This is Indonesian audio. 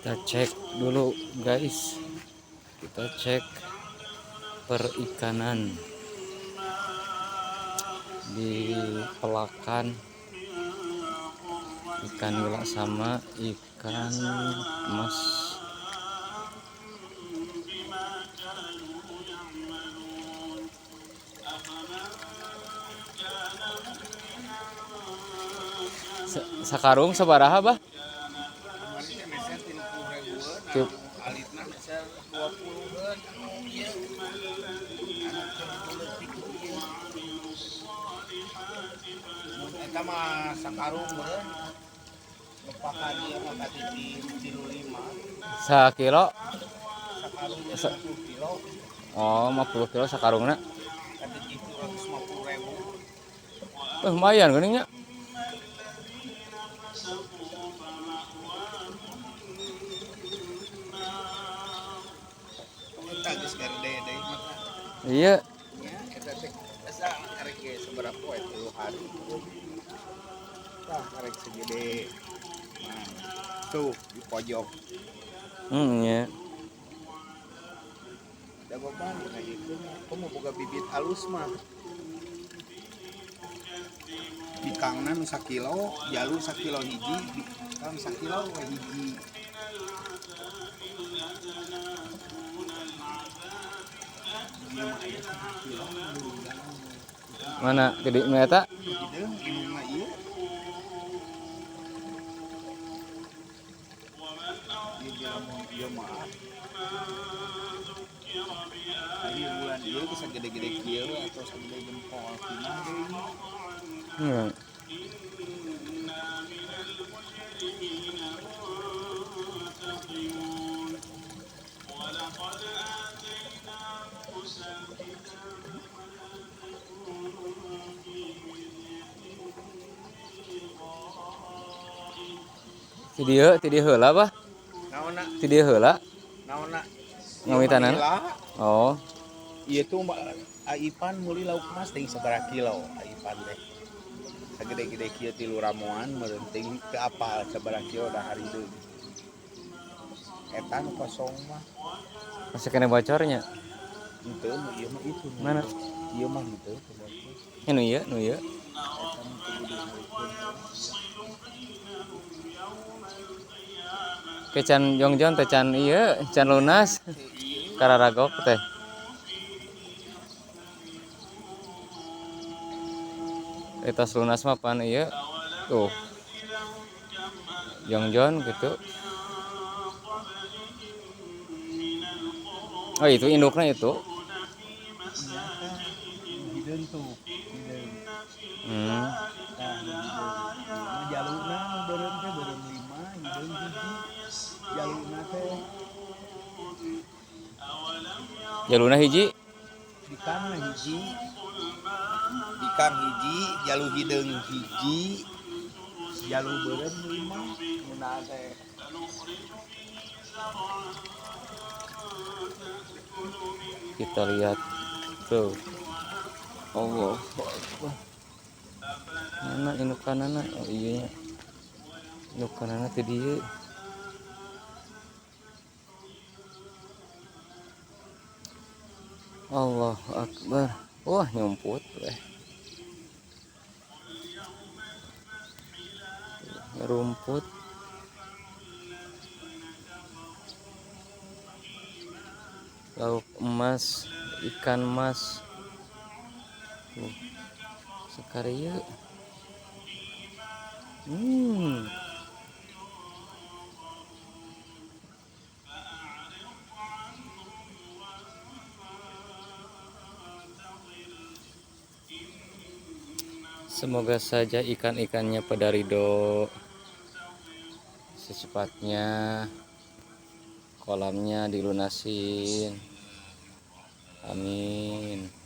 Kita cek dulu guys, kita cek perikanan di Pelakan, ikan nila sama ikan emas. Sakarung sabaraha bah? Tiup. Eta mah sakarung meureun. Lepakan ieu mah katiti 35. Sakilo? Sakarung 50 kilo. Oh, 50 kilo sakarungna. Katiti 250.000. Lumayan geuningnya. Eta geus gede deui mah. Iya. Nya eta teh asa arek ge sabaraha poe 3 hari. Tah arek segede. Nah, tuh di pojok. Iya. Da beban ka ieu mah. Komo boga bibit halus mah. Bikangna nu 1 kilo, jalu 1 kilo hiji, bikang 1 kilo we hiji. Ieu mah aya 1 kilo Mana gede nu eta? hideung inung mah ieu. Ieu lamun ieu mah. Ari bulan ieu bisa gede-gede kieu atau sagede jempol tina deui. Iya. Ti dieu heula bah? Naonna? Ti dieu heula Naonna? ngawitanana? Oh, Ieu tuh Aipan meuli lauk emas teh sabaraha kilo Aipan teh. Sagede-gede kieu 3 ramuan meureun teuing teu apal sabaraha kilo dahar hideung. Eta nu kosong mah. masih kena bocornya. Henteu nu ieu mah itu. Mana? Ieu mah henteu bocor. Nu ieu, nu ieu. Eta nu kudu dihareukeun. Kecan jongjon teh can ieu, can lunas. Kararagok teh. Etos lunas mah pan ieu. Tuh. Jongjon gitu. Oh, itu induknya itu. Iya tah, hideung tuh, hideung. Hmm. Tah hideung. Mah jaluna beureum teh beureum 5, hideung hiji. Jaluna teh Jaluna hiji. bikangna hiji. Bikang hiji, jalu hideung hiji. Jalu beureum 5, nuna teh. Kita lihat tuh. Allah Akbar. Mana indukanana? Oh iya nya. Indukanana teh dieu. Allahu Akbar. Wah, nyumput weh. Rumput. Lauk emas, ikan mas. Tuh. Sekarieu. Semoga saja ikan-ikannya pada ridho. Secepatnya kolamnya dilunasin. Amin.